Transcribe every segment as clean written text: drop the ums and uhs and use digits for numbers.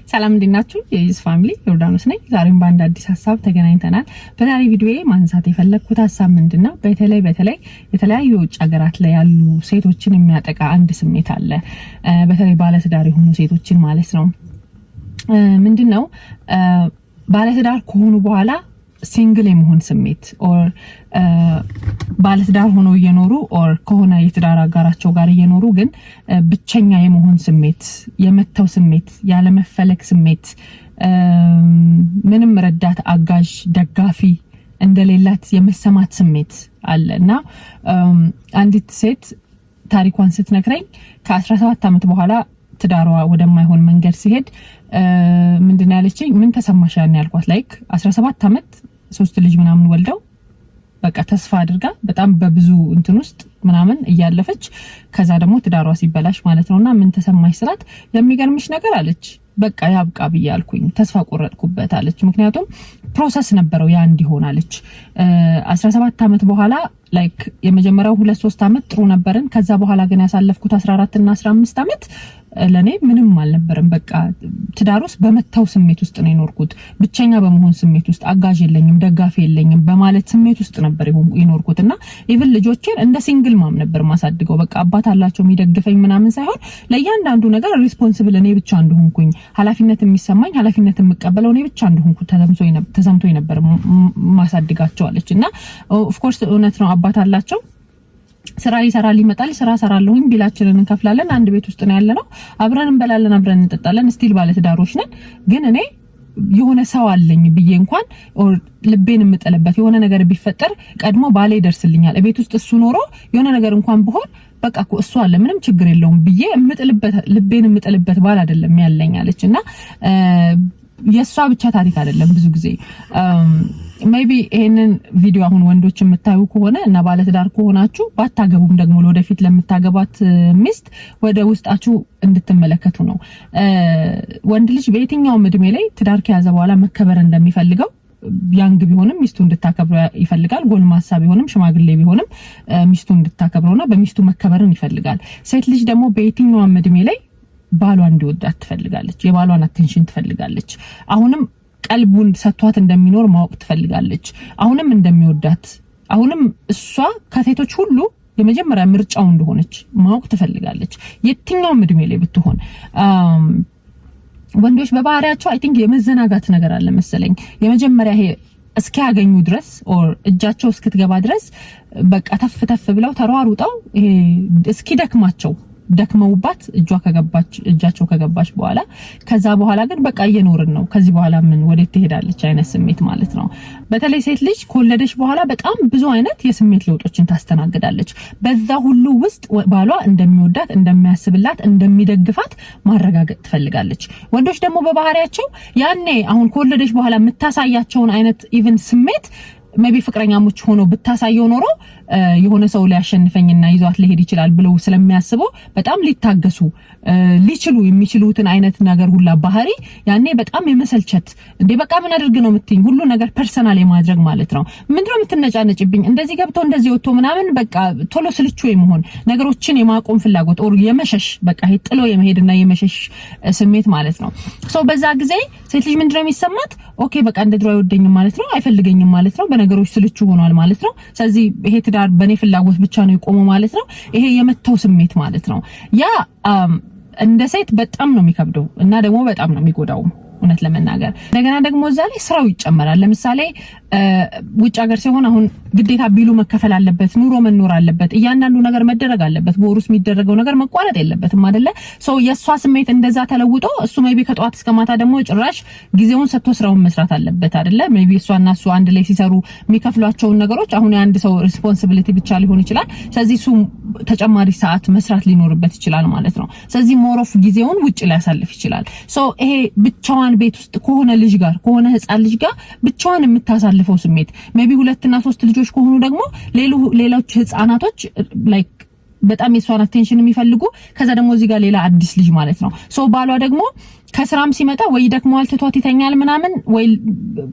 ሰላም እንድናችሁ የዩዝ ፋሚሊ ዮርዳኖስ ነኝ። ዛሬም በአንድ አዲስ ሀሳብ ተገናኝተናል። በዛሬ ቪዲዮዬ ማንሳት የፈለኩት ሀሳብ ምንድነው? በተለይ የተለያዩ ውጭ ሀገራት ላይ ያሉ ሴቶችን የሚያጠቃ አንድ ስሜት አለ። በተለይ ባለትዳር የሆኑ ሴቶችን ማለት ነው። ምንድነው? ባለትዳር ከሆኑ በኋላ ሲንግል የመሆን ስሜት ኦር ባለትዳር ሆነው እየኖሩ ኦር ከሆነ የትዳር አጋራቸው ጋር እየኖሩ ግን ብቸኛ የመሆን ስሜት፣ የመተው ስሜት፣ ያለመፈለግ ስሜት፣ ምንም ረዳት፣ አጋዥ፣ ደጋፊ እንደሌላት የመሰማት ስሜት አለና አንዲት ሴት ታሪኳን ስትነግረኝ ከ17 ዓመት በኋላ ትዳሯ ወደማይሆን መንገድ ሲሄድ ምንድነው ያለችኝ? ምን ተሰማሽ ያን ያልኳት ላይክ 17 ዓመት 3 ልጅ ምናምን ወልደው በቃ ተስፋ አድርጋ በጣም በብዙ እንትን ውስጥ ምናምን እያለፈች ከዛ ደግሞ ትዳሯ ሲበላሽ ማለት ነውና ምን ተሰማሽ ስላት የሚገርምሽ ነገር አለች በቃ ያብቃ ብያልኩኝ ተስፋ ቆረጥኩበት አለች። ምክንያቱም ፕሮሰስ ነበረው ያ እንዲሆን አለች። 17 ዓመት በኋላ ላይክ የመጀመሪያው 2-3 ዓመት ጥሩ ነበርን። ከዛ በኋላ ግን ያሳለፍኩት 14 እና 15 ዓመት ለኔ ምንም አልነበረም። በቃ ትዳር ውስጥ በመተው ስሜት ውስጥ ነው የኖርኩት። ብቸኛ በመሆን ስሜት ውስጥ፣ አጋዥ የለኝም፣ ደጋፊ የለኝም በማለት ስሜት ውስጥ ነበር የኖርኩትና ኢቭን ልጆቼን እንደ ሲንግል ማም ነበር ማሳድገው። በቃ አባት አላቸው የሚደግፈኝ ምናምን ሳይሆን ለእያንዳንዱ ነገር ሪስፖንሲብል እኔ ብቻ እንደሆንኩኝ፣ ኃላፊነት የሚሰማኝ ኃላፊነት የምቀበለው እኔ ብቻ እንደሆንኩ ተሰምቶኝ ነበር ማሳድጋቸው አለችና ኦፍ ኮርስ እውነት ነው አባት አላቸው። ስራ ይሰራል ይመጣል፣ ስራ ሰራለሁኝ፣ ቢላችንን እንከፍላለን፣ አንድ ቤት ውስጥ ነው ያለነው፣ አብረን እንበላለን፣ አብረን እንጠጣለን፣ ስቲል ባለ ትዳሮች ነን። ግን እኔ የሆነ ሰው አለኝ ብዬ እንኳን ልቤን የምጥልበት የሆነ ነገር ቢፈጠር ቀድሞ ባሌ ይደርስልኛል፣ ቤት ውስጥ እሱ ኖሮ የሆነ ነገር እንኳን ቢሆን በቃ እሱ አለ ምንም ችግር የለውም ብዬ የምጥልበት ልቤን የምጥልበት ባል አይደለም ያለኝ አለችና የሷ ብቻ ታሪክ አይደለም። ብዙ ጊዜ ሜቢ ይሄንን ቪዲዮ አሁን ወንዶች የምታዩ ከሆነ እና ባለትዳር ከሆናችሁ ባታገቡም ደግሞ ወደፊት ለምታገባት ሚስት ወደ ውስጣችሁ እንድትመለከቱ ነው። ወንድ ልጅ በየትኛውም እድሜ ላይ ትዳር ከያዘ በኋላ መከበር እንደሚፈልገው ያንግ ቢሆንም ሚስቱ እንድታከብረው ይፈልጋል። ጎልማሳ ቢሆንም ሽማግሌ ቢሆንም ሚስቱ እንድታከብረውና በሚስቱ መከበርን ይፈልጋል። ሴት ልጅ ደግሞ በየትኛውም እድሜ ላይ ባሏን እንዲወዳት ትፈልጋለች። የባሏን አቴንሽን ትፈልጋለች። አሁንም ቀልቡን ሰጥቷት እንደሚኖር ማወቅ ትፈልጋለች። አሁንም እንደሚወዳት፣ አሁንም እሷ ከሴቶች ሁሉ የመጀመሪያ ምርጫው እንደሆነች ማወቅ ትፈልጋለች። የትኛውም እድሜ ላይ ብትሆን ወንዶች በባህሪያቸው አይ ቲንክ የመዘናጋት ነገር አለ መሰለኝ። የመጀመሪያ ይሄ እስኪያገኙ ድረስ ኦር እጃቸው እስክትገባ ድረስ በቃ ተፍ ብለው ተሯሩጠው ይሄ እስኪደክማቸው ደክመውባት እጃቸው ከገባች በኋላ ከዛ በኋላ ግን በቃ እየኖርን ነው፣ ከዚህ በኋላ ምን ወዴት ትሄዳለች አይነት ስሜት ማለት ነው። በተለይ ሴት ልጅ ከወለደች በኋላ በጣም ብዙ አይነት የስሜት ለውጦችን ታስተናግዳለች። በዛ ሁሉ ውስጥ ባሏ እንደሚወዳት፣ እንደሚያስብላት፣ እንደሚደግፋት ማረጋገጥ ትፈልጋለች። ወንዶች ደግሞ በባህሪያቸው ያኔ አሁን ከወለደች በኋላ የምታሳያቸውን አይነት ኢቭን ስሜት ሜቢ ፍቅረኛሞች ሆኖ ብታሳየው ኖሮ የሆነ ሰው ሊያሸንፈኝና ይዟት ሊሄድ ይችላል ብለው ስለሚያስበው በጣም ሊታገሱ ሊችሉ የሚችሉትን አይነት ነገር ሁላ ባህሪ ያኔ በጣም የመሰልቸት እንዴ በቃ ምን አድርግ ነው የምትይኝ ሁሉ ነገር ፐርሰናል የማድረግ ማለት ነው። ምንድነው የምትነጫነጭብኝ እንደዚህ ገብቶ እንደዚህ ወጥቶ ምናምን በቃ ቶሎ ስልቹ የመሆን ነገሮችን የማቆም ፍላጎት ኦር የመሸሽ በቃ ይሄ ጥሎ የመሄድና የመሸሽ ስሜት ማለት ነው። ሶ በዛ ጊዜ ሴት ልጅ ምንድነው የሚሰማት? ኦኬ በቃ እንደ ድሮ አይወደኝም ማለት ነው፣ አይፈልገኝም ማለት ነው፣ በነገሮች ስልቹ ሆኗል ማለት ነው። ስለዚህ ይሄ ትዳር በኔ ፍላጎት ብቻ ነው የቆመው ማለት ነው። ይሄ የመተው ስሜት ማለት ነው። ያ እንደ ሴት በጣም ነው የሚከብደው እና ደግሞ በጣም ነው የሚጎዳው እውነት ለመናገር። እንደገና ደግሞ እዛ ላይ ስራው ይጨመራል። ለምሳሌ ውጭ ሀገር ሲሆን አሁን ግዴታ ቢሉ መከፈል አለበት፣ ኑሮ መኖር አለበት፣ እያንዳንዱ ነገር መደረግ አለበት። በወሩስ የሚደረገው ነገር መቋረጥ የለበትም አይደለ? ሶ የሷ ስሜት እንደዛ ተለውጦ እሱ ሜቢ ከጧት እስከ ማታ ደግሞ ጭራሽ ጊዜውን ሰጥቶ ስራውን መስራት አለበት አይደለ? ሜቢ እሷና እሱ አንድ ላይ ሲሰሩ የሚከፍሏቸውን ነገሮች አሁን የአንድ ሰው ሪስፖንሲቢሊቲ ብቻ ሊሆን ይችላል። ስለዚህ እሱ ተጨማሪ ሰዓት መስራት ሊኖርበት ይችላል ማለት ነው። ስለዚህ ሞሮፍ ጊዜውን ውጭ ላይ ያሳልፍ ይችላል። ሶ ይሄ ብቻዋን ቤት ውስጥ ከሆነ ልጅ ጋር ከሆነ ህፃን ልጅ ጋር ብቻዋን የምታሳልፈው ስሜት ሜቢ 2 እና 3 ልጆች ከሆኑ ደግሞ ሌሎች ህፃናቶች ላይክ በጣም የሷን አቴንሽን የሚፈልጉ ከዛ ደግሞ እዚህ ጋር ሌላ አዲስ ልጅ ማለት ነው። ሶ ባሏ ደግሞ ከስራም ሲመጣ ወይ ደክሟል ትቷት ይተኛል ምናምን ወይ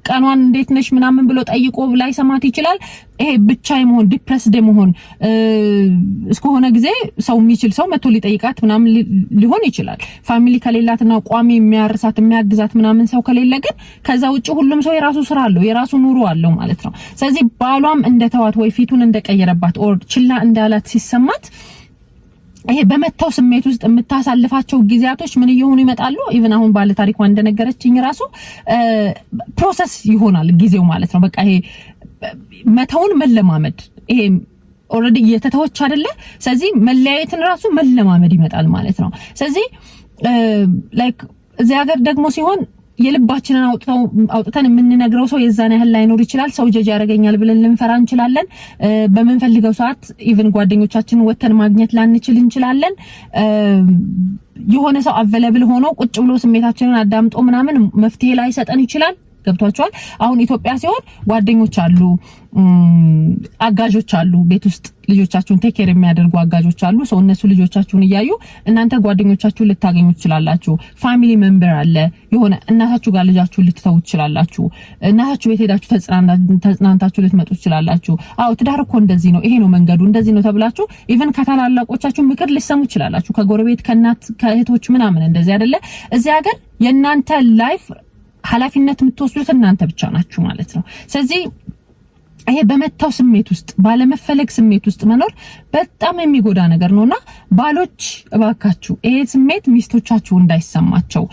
ቀኗን እንዴት ነሽ ምናምን ብሎ ጠይቆ ላይ ሰማት ይችላል። ይሄ ብቻ የመሆን ዲፕረስድ የመሆን እስከሆነ ጊዜ ሰው የሚችል ሰው መጥቶ ሊጠይቃት ምናምን ሊሆን ይችላል። ፋሚሊ ከሌላትና ቋሚ የሚያርሳት የሚያግዛት ምናምን ሰው ከሌለ ግን ከዛ ውጪ ሁሉም ሰው የራሱ ስራ አለው የራሱ ኑሮ አለው ማለት ነው። ስለዚህ ባሏም እንደተዋት ወይ ፊቱን እንደቀየረባት ኦር ችላ እንዳላት ሲሰማት ይሄ በመታው ስሜት ውስጥ የምታሳልፋቸው ጊዜያቶች ምን እየሆኑ ይመጣሉ? ኢቭን አሁን ባለ ታሪኳ እንደነገረችኝ ራሱ ፕሮሰስ ይሆናል ጊዜው ማለት ነው። በቃ ይሄ መተውን መለማመድ ይሄ ኦሬዲ እየተተወች አይደለ? ስለዚህ መለያየትን ራሱ መለማመድ ይመጣል ማለት ነው። ስለዚህ ላይክ እዚህ ሀገር ደግሞ ሲሆን የልባችንን አውጥተን የምንነግረው ሰው የዛን ያህል ላይኖር ይችላል። ሰው ጀጅ ያደርገኛል ብለን ልንፈራ እንችላለን። በመንፈልገው ሰዓት ኢቭን ጓደኞቻችንን ወተን ማግኘት ላንችል እንችላለን። የሆነ ሰው አቬለብል ሆኖ ቁጭ ብሎ ስሜታችንን አዳምጦ ምናምን መፍትሄ ላይ ሰጠን ይችላል። ገብቷቸዋል። አሁን ኢትዮጵያ ሲሆን ጓደኞች አሉ፣ አጋጆች አሉ፣ ቤት ውስጥ ልጆቻችሁን ቴክ ኬር የሚያደርጉ አጋጆች አሉ። ሰው እነሱ ልጆቻችሁን እያዩ እናንተ ጓደኞቻችሁን ልታገኙ ትችላላችሁ። ፋሚሊ ሜምበር አለ። የሆነ እናታችሁ ጋር ልጃችሁን ልትተው ትችላላችሁ። እናታችሁ ቤት ሄዳችሁ ተጽናንታችሁ ልትመጡ ትችላላችሁ። አዎ ትዳር እኮ እንደዚህ ነው፣ ይሄ ነው መንገዱ፣ እንደዚህ ነው ተብላችሁ ኢቭን ከታላላቆቻችሁ ምክር ልትሰሙ ትችላላችሁ። ከጎረቤት ከእናት ከእህቶች ምናምን እንደዚህ አይደለ? እዚህ ሀገር የእናንተ ላይፍ ኃላፊነት የምትወስዱት እናንተ ብቻ ናችሁ ማለት ነው። ስለዚህ ይሄ በመታው ስሜት ውስጥ ባለመፈለግ ስሜት ውስጥ መኖር በጣም የሚጎዳ ነገር ነውና ባሎች እባካችሁ ይሄ ስሜት ሚስቶቻችሁ እንዳይሰማቸው።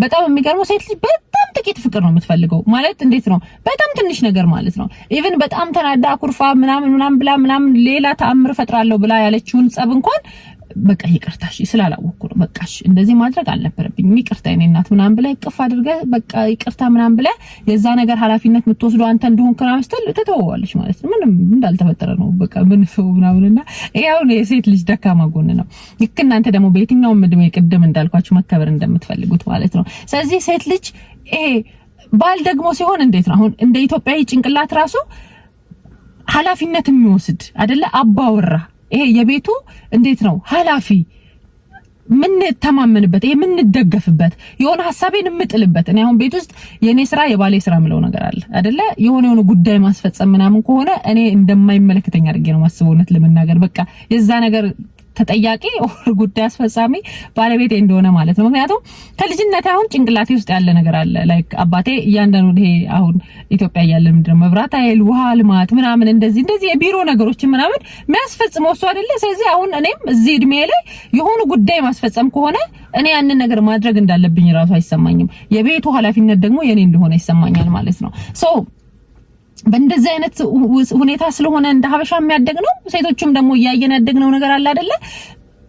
በጣም የሚገርመው ሴት ልጅ በጣም ጥቂት ፍቅር ነው የምትፈልገው። ማለት እንዴት ነው? በጣም ትንሽ ነገር ማለት ነው። ኢቭን በጣም ተናዳ ኩርፋ ምናምን ብላ ምናምን ሌላ ተአምር ፈጥራለሁ ብላ ያለችውን ጸብ እንኳን በቃ ይቅርታሽ ስላላወኩ ነው በቃሽ እንደዚህ ማድረግ አልነበረብኝ ይቅርታ የኔ እናት ምናምን ብላ ይቅፍ አድርገህ በቃ ይቅርታ ምናምን ብላ የዛ ነገር ኃላፊነት የምትወስደው አንተ እንደሆንክ ምናምን ትተወዋለች ማለት ነው። ምንም እንዳልተፈጠረ ነው በቃ ምን ሰው ምናምንና ይሄው ነው የሴት ልጅ ደካማ ጎን ነው። ልክ እናንተ ደግሞ በየትኛውም እድሜ ቅድም እንዳልኳችሁ መከበር እንደምትፈልጉት ማለት ነው። ስለዚህ ሴት ልጅ ይሄ ባል ደግሞ ሲሆን እንዴት ነው አሁን እንደ ኢትዮጵያዊ ጭንቅላት ራሱ ኃላፊነት የሚወስድ አይደለ አባወራ ይሄ የቤቱ እንዴት ነው ኃላፊ ምን ተማመንበት ይሄ ምን እንደገፍበት የሆነ ሐሳቤን የምጥልበት እኔ አሁን ቤት ውስጥ የኔ ስራ የባሌ ስራ ምለው ነገር አለ አይደለ የሆነ ጉዳይ ማስፈጸም ምናምን ከሆነ እኔ እንደማይመለከተኝ አድርጌ ነው ማስበውነት ለመናገር በቃ የዛ ነገር ተጠያቂ ኦር ጉዳይ አስፈጻሚ ባለቤቴ እንደሆነ ማለት ነው። ምክንያቱም ከልጅነት አሁን ጭንቅላቴ ውስጥ ያለ ነገር አለ ላይክ አባቴ እያንዳንዱ ይሄ አሁን ኢትዮጵያ ያለ ምንድነው መብራት ኃይል ውሃ ልማት ምናምን እንደዚህ የቢሮ ነገሮችን ምናምን የሚያስፈጽመው እሱ አይደለ። ስለዚህ አሁን እኔም እዚህ እድሜ ላይ የሆነ ጉዳይ ማስፈጸም ከሆነ እኔ ያንን ነገር ማድረግ እንዳለብኝ ራሱ አይሰማኝም። የቤቱ ኃላፊነት ደግሞ የኔ እንደሆነ ይሰማኛል ማለት ነው። ሶ በእንደዚህ አይነት ሁኔታ ስለሆነ እንደ ሀበሻ የሚያደግ ነው። ሴቶችም ደግሞ እያየን ያደግነው ነገር አለ አይደለ?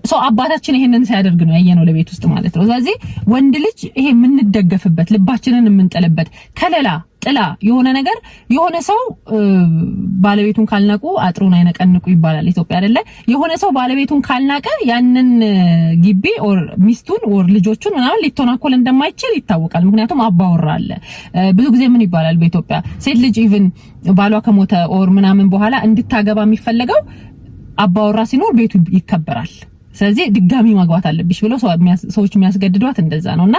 ሰው አባታችን ይሄንን ሲያደርግ ነው ያየነው ለቤት ውስጥ ማለት ነው። ስለዚህ ወንድ ልጅ ይሄ የምንደገፍበት ልባችንን የምንጥልበት ከለላ ጥላ የሆነ ነገር የሆነ ሰው ባለቤቱን ካልናቁ አጥሩን አይነቀንቁ ይባላል ኢትዮጵያ አይደለ? የሆነ ሰው ባለቤቱን ካልናቀ ያንን ግቢ ኦር ሚስቱን ኦር ልጆቹን ምናምን ሊተናኮል እንደማይችል ይታወቃል። ምክንያቱም አባወራ አለ። ብዙ ጊዜ ምን ይባላል በኢትዮጵያ ሴት ልጅ ኢቭን ባሏ ከሞተ ኦር ምናምን በኋላ እንድታገባ የሚፈለገው አባወራ ሲኖር ቤቱ ይከበራል። ስለዚህ ድጋሚ ማግባት አለብሽ ብለው ሰዎች የሚያስገድዷት እንደዛ ነውና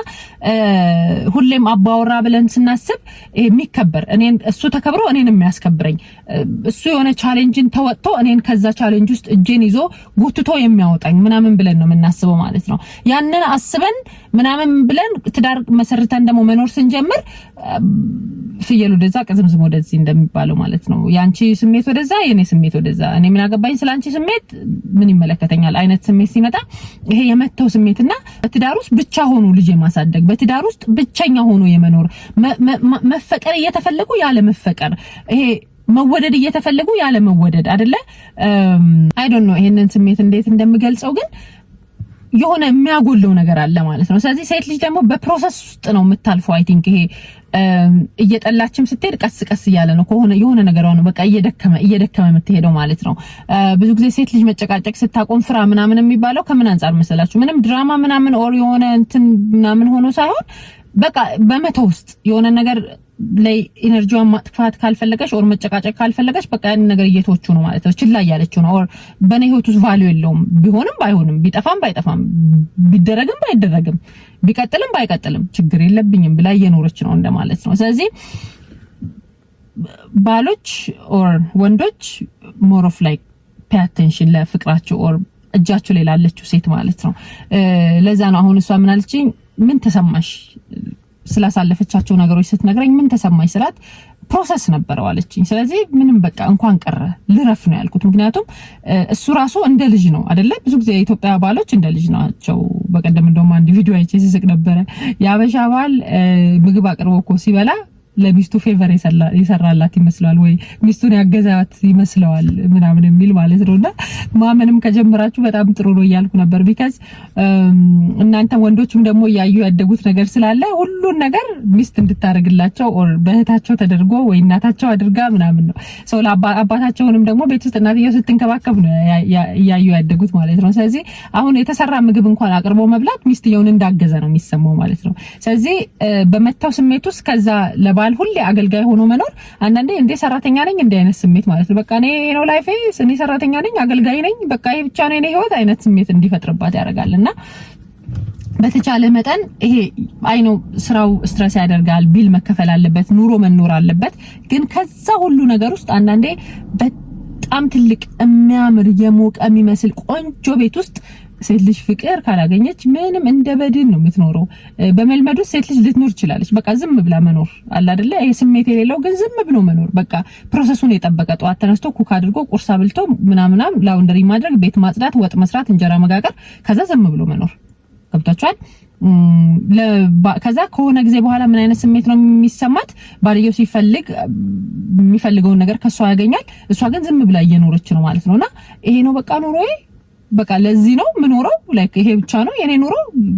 ሁሌም አባወራ ብለን ስናስብ የሚከበር እኔን እሱ ተከብሮ እኔን የሚያስከብረኝ እሱ የሆነ ቻሌንጅን ተወጥቶ እኔን ከዛ ቻሌንጅ ውስጥ እጄን ይዞ ጉትቶ የሚያወጣኝ ምናምን ብለን ነው የምናስበው ማለት ነው። ያንን አስበን ምናምን ብለን ትዳር መሰረተን ደግሞ መኖር ስንጀምር ፍየል ወደዛ ቅዝምዝም ወደዚህ እንደሚባለው ማለት ነው። ያንቺ ስሜት ወደዛ የኔ ስሜት ወደዛ እኔ ምን አገባኝ ስላንቺ ስሜት ምን ይመለከተኛል አይነት ስሜት ሲመጣ ይሄ የመተው ስሜትና በትዳር ውስጥ ብቻ ሆኖ ልጅ የማሳደግ በትዳር ውስጥ ብቸኛ ሆኖ የመኖር መፈቀር እየተፈለጉ ያለ መፈቀር ይሄ መወደድ እየተፈለጉ ያለ መወደድ አይደለ? አይ ዶንት ኖ ይሄንን ስሜት እንዴት እንደምገልጸው ግን የሆነ የሚያጎለው ነገር አለ ማለት ነው። ስለዚህ ሴት ልጅ ደግሞ በፕሮሰስ ውስጥ ነው የምታልፈው። አይ ቲንክ ይሄ እየጠላችም ስትሄድ ቀስ ቀስ እያለ ነው ከሆነ የሆነ ነገር ነው በቃ እየደከመ የምትሄደው ማለት ነው። ብዙ ጊዜ ሴት ልጅ መጨቃጨቅ ስታቆም ፍራ ምናምን የሚባለው ከምን አንፃር መሰላችሁ? ምንም ድራማ ምናምን ኦር የሆነ እንትን ምናምን ሆኖ ሳይሆን በቃ በመተው ውስጥ የሆነ ነገር ላይ ኢነርጂዋን ማጥፋት ካልፈለገች ኦር መጨቃጨቅ ካልፈለገች በቃ ያን ነገር እየተወቹ ነው ማለት ነው። ችላ ያለችው ነው ኦር በኔ ህይወት ውስጥ ቫልዩ የለውም ቢሆንም ባይሆንም ቢጠፋም ባይጠፋም ቢደረግም ባይደረግም ቢቀጥልም ባይቀጥልም ችግር የለብኝም ብላ እየኖረች ነው እንደማለት ነው። ስለዚህ ባሎች ኦር ወንዶች ሞር ኦፍ ላይክ ፔይ አቴንሽን ለፍቅራቸው ኦር እጃቸው ላይ ላለችው ሴት ማለት ነው። ለዛ ነው አሁን እሷ ምን አለችኝ፣ ምን ተሰማሽ ስላሳለፈቻቸው ነገሮች ስትነግረኝ ምን ተሰማሽ ስላት ፕሮሰስ ነበረው አለችኝ። ስለዚህ ምንም በቃ እንኳን ቀረ ልረፍ ነው ያልኩት። ምክንያቱም እሱ ራሱ እንደ ልጅ ነው አይደለ? ብዙ ጊዜ የኢትዮጵያ ባሎች እንደ ልጅ ናቸው። በቀደም እንደውም አንድ ቪዲዮ አይቼ ሲስቅ ነበረ። የአበሻ ባል ምግብ አቅርቦ እኮ ሲበላ ለሚስቱ ፌቨር ይሰራላት ይመስላል ወይ ሚስቱን ያገዛት ይመስላል ምናምን የሚል ማለት ነውና ማመንም ከጀመራችሁ በጣም ጥሩ ነው እያልኩ ነበር። ቢካዝ እናንተ ወንዶችም ደግሞ ያዩ ያደጉት ነገር ስላለ ሁሉን ነገር ሚስት እንድታረግላቸው ኦር በእህታቸው ተደርጎ ወይ እናታቸው አድርጋ ምናምን ነው ሰው አባታቸውንም ደግሞ ቤት ውስጥ እናትየው ስትንከባከብ ነው ያዩ ያደጉት ማለት ነው። ስለዚህ አሁን የተሰራ ምግብ እንኳን አቅርቦ መብላት ሚስትየውን እንዳገዘ ነው የሚሰማው ማለት ነው። ስለዚህ በመታው ስሜት ውስጥ ከዛ ለባ ሁሌ አገልጋይ ሆኖ መኖር አንዳንዴ እንደ ሰራተኛ ነኝ እንደ አይነት ስሜት ማለት ነው። በቃ ነው ላይፌ እኔ ሰራተኛ ነኝ አገልጋይ ነኝ በቃ ይሄ ብቻ ነው የኔ ህይወት አይነት ስሜት እንዲፈጥርባት ያደርጋልና በተቻለ መጠን ይሄ አይ ነው ስራው ስትረስ ያደርጋል፣ ቢል መከፈል አለበት፣ ኑሮ መኖር አለበት። ግን ከዛ ሁሉ ነገር ውስጥ አንዳንዴ በጣም ትልቅ የሚያምር የሞቀ የሚመስል ቆንጆ ቤት ውስጥ ሴት ልጅ ፍቅር ካላገኘች ምንም እንደ በድን ነው የምትኖረው። በመልመዱ ሴት ልጅ ልትኖር ትችላለች። በቃ ዝም ብላ መኖር አለ አይደለ? ይሄ ስሜት የሌለው ግን ዝም ብሎ መኖር በቃ ፕሮሰሱን የጠበቀ ጠዋት ተነስቶ ኩክ አድርጎ ቁርስ አብልቶ ምናምናም ላውንደሪ ማድረግ፣ ቤት ማጽዳት፣ ወጥ መስራት፣ እንጀራ መጋገር፣ ከዛ ዝም ብሎ መኖር ገብታችኋል? ከዛ ከሆነ ጊዜ በኋላ ምን አይነት ስሜት ነው የሚሰማት? ባልየው ሲፈልግ የሚፈልገውን ነገር ከሷ ያገኛል። እሷ ግን ዝም ብላ እየኖረች ነው ማለት ነውና ይሄ ነው በቃ ኑሮዬ በቃ ለዚህ ነው ምኖረው ላይክ ይሄ ብቻ ነው የኔ ኑሮ።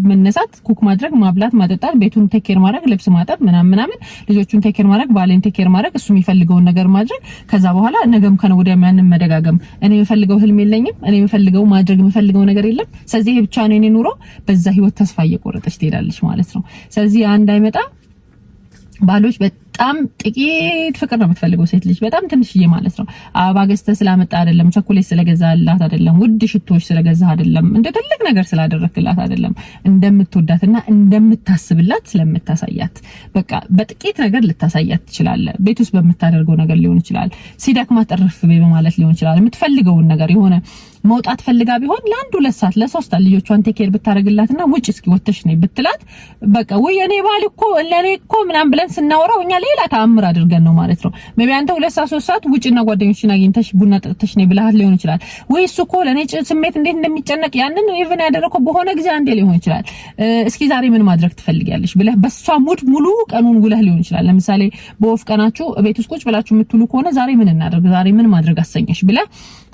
መነሳት፣ ኩክ ማድረግ፣ ማብላት፣ ማጠጣት፣ ቤቱን ቴክ ኬር ማድረግ፣ ልብስ ማጠብ ምናምን ልጆቹን ቴክ ኬር ማድረግ፣ ባሌን ቴክ ኬር ማድረግ፣ እሱ የሚፈልገውን ነገር ማድረግ። ከዛ በኋላ ነገም ከነገ ወዲያም ያንን መደጋገም። እኔ የምፈልገው ህልም የለኝም፣ እኔ የምፈልገው ማድረግ የምፈልገው ነገር የለም። ስለዚህ ይሄ ብቻ ነው የኔ ኑሮ። በዛ ህይወት ተስፋ እየቆረጠች ትሄዳለች ማለት ነው። ስለዚህ አንድ አይመጣ ባሎች በጣም ጥቂት ፍቅር ነው የምትፈልገው ሴት ልጅ በጣም ትንሽዬ ማለት ነው። አበባ ገዝተህ ስላመጣ አይደለም፣ ቸኮሌት ስለገዛላት አይደለም፣ ውድ ሽቶች ስለገዛህ አይደለም፣ እንደ ትልቅ ነገር ስላደረክላት አይደለም። እንደምትወዳትና እንደምታስብላት ስለምታሳያት በቃ በጥቂት ነገር ልታሳያት ትችላለህ። ቤት ውስጥ በምታደርገው ነገር ሊሆን ይችላል፣ ሲደክማት እርፍ በማለት ሊሆን ይችላል። የምትፈልገውን ነገር የሆነ መውጣት ፈልጋ ቢሆን ለአንድ ሁለት ሰዓት ለሶስት ሰዓት ልጆቿን ቴክ ኬር ብታረግላትና ውጭ እስኪ ወጥተሽ ነይ ብትላት በቃ ወይ የኔ ባል እኮ ለኔ እኮ ምናምን ብለን ስናወራው እኛ ሌላ ተአምር አድርገን ነው ማለት ነው። ሜቢ አንተ ሁለት ሰዓት ሶስት ሰዓት ውጭና ጓደኞችሽን አግኝተሽ ቡና ጠጥተሽ ነይ ብለሃት ሊሆን ይችላል። ወይ እሱ እኮ ለኔ ስሜት እንዴት እንደሚጨነቅ ያንን ኢቭን ያደረከው በሆነ ጊዜ አንዴ ሊሆን ይችላል። እስኪ ዛሬ ምን ማድረግ ትፈልጊያለሽ ብለህ በሷ ሙድ ሙሉ ቀኑን ውለህ ሊሆን ይችላል። ለምሳሌ በወፍ ቀናችሁ ቤት ውስጥ ቁጭ ብላችሁ የምትውሉ ከሆነ ዛሬ ምን እናድርግ፣ ዛሬ ምን ማድረግ አሰኘሽ ብለህ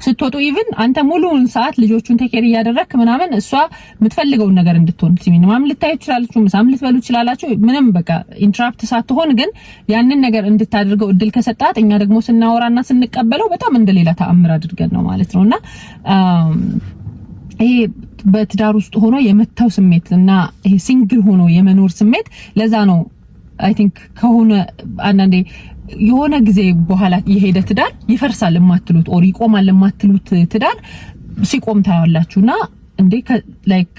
ስትወጡ ኢቭን አንተ ሙሉውን ሰዓት ልጆቹን ቴክ ኬር እያደረክ ምናምን እሷ የምትፈልገውን ነገር እንድትሆን ሲኒማም ልታዩ ትችላላችሁ፣ ምሳም ልትበሉ ትችላላችሁ። ምንም በቃ ኢንትራፕት ሳትሆን ግን ያንን ነገር እንድታደርገው እድል ከሰጣት እኛ ደግሞ ስናወራና ስንቀበለው በጣም እንደሌላ ተአምር አድርገን ነው ማለት ነውና ይሄ በትዳር ውስጥ ሆኖ የመታው ስሜት እና ይሄ ሲንግል ሆኖ የመኖር ስሜት ለዛ ነው አይ ቲንክ ከሆነ አንዳንዴ የሆነ ጊዜ በኋላ የሄደ ትዳር ይፈርሳል የማትሉት ኦር ይቆማል የማትሉት ትዳር ሲቆም ታያላችሁና እንዴ ላይክ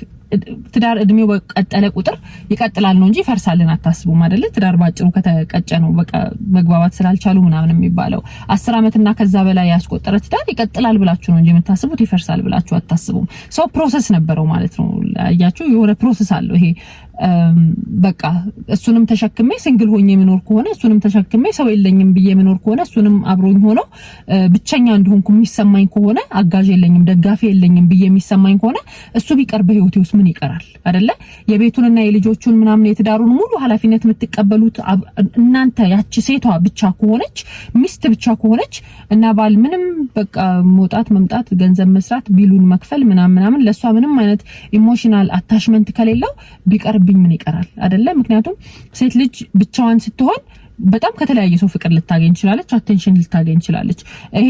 ትዳር እድሜው በቀጠለ ቁጥር ይቀጥላል ነው እንጂ ይፈርሳልን አታስቡም አይደለ? ትዳር ባጭሩ ከተቀጨ ነው በቃ መግባባት ስላልቻሉ ምናምን የሚባለው 10 አመትና ከዛ በላይ ያስቆጠረ ትዳር ይቀጥላል ብላችሁ ነው እንጂ የምታስቡት ይፈርሳል ብላችሁ አታስቡም። ሰው ፕሮሰስ ነበረው ማለት ነው። አያችሁ የሆነ ፕሮሰስ አለው ይሄ በቃ እሱንም ተሸክሜ ሲንግል ሆኜ መኖር ከሆነ እሱንም ተሸክሜ ሰው የለኝም ብዬ መኖር ከሆነ እሱንም አብሮኝ ሆኖ ብቸኛ እንደሆንኩ የሚሰማኝ ከሆነ አጋዥ የለኝም ደጋፊ የለኝም ብዬ የሚሰማኝ ከሆነ እሱ ቢቀር በህይወቴ ውስጥ ምን ይቀራል አይደለ? የቤቱንና የልጆቹን ምናምን የትዳሩን ሙሉ ኃላፊነት የምትቀበሉት እናንተ ያቺ ሴቷ ብቻ ከሆነች ሚስት ብቻ ከሆነች እና ባል ምንም በቃ መውጣት መምጣት ገንዘብ መስራት ቢሉን መክፈል ምናምን ለሷ ምንም አይነት ኢሞሽናል አታችመንት ከሌለው ቢቀርብኝ ምን ይቀራል አይደለ? ምክንያቱም ሴት ልጅ ብቻዋን ስትሆን በጣም ከተለያየ ሰው ፍቅር ልታገኝ ትችላለች፣ አቴንሽን ልታገኝ ትችላለች። ይሄ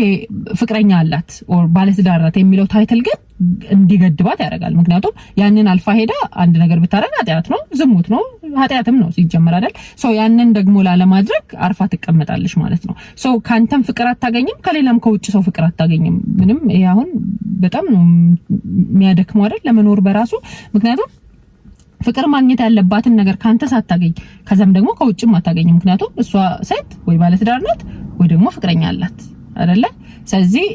ፍቅረኛ አላት ኦር ባለትዳር ናት የሚለው ታይትል ግን እንዲገድባት ያደርጋል። ምክንያቱም ያንን አልፋ ሄዳ አንድ ነገር ብታረግ ኃጢአት ነው፣ ዝሙት ነው፣ ኃጢአትም ነው ሲጀመር አይደል? ሶ ያንን ደግሞ ላለማድረግ አርፋ ትቀመጣለች ማለት ነው። ሶ ካንተም ፍቅር አታገኝም፣ ከሌላም ከውጭ ሰው ፍቅር አታገኝም። ምንም ይሄ አሁን በጣም ነው የሚያደክመው አይደል ለመኖር በራሱ። ምክንያቱም ፍቅር ማግኘት ያለባትን ነገር ካንተ ሳታገኝ ከዛም ደግሞ ከውጭም አታገኝ። ምክንያቱም እሷ ሴት ወይ ባለትዳር ናት ወይ ደግሞ ፍቅረኛ አላት አይደለ? ስለዚህ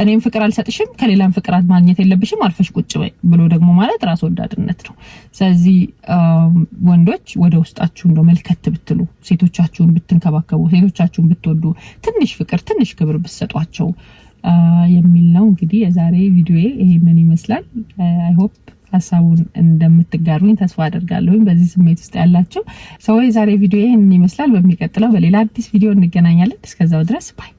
እኔም ፍቅር አልሰጥሽም ከሌላም ፍቅር ማግኘት የለብሽም አልፈሽ ቁጭ በይ ብሎ ደግሞ ማለት ራስ ወዳድነት ነው። ስለዚህ ወንዶች ወደ ውስጣችሁ እንደው መልከት ብትሉ፣ ሴቶቻችሁን ብትንከባከቡ፣ ሴቶቻችሁን ብትወዱ፣ ትንሽ ፍቅር ትንሽ ክብር ብትሰጧቸው የሚል ነው። እንግዲህ የዛሬ ቪዲዮ ይሄንን ይመስላል። አይ ሆፕ ሀሳቡን እንደምትጋሩኝ ተስፋ አደርጋለሁ። በዚህ ስሜት ውስጥ ያላችሁ ሰው የዛሬ ቪዲዮ ይሄንን ይመስላል። በሚቀጥለው በሌላ አዲስ ቪዲዮ እንገናኛለን። እስከዛው ድረስ ባይ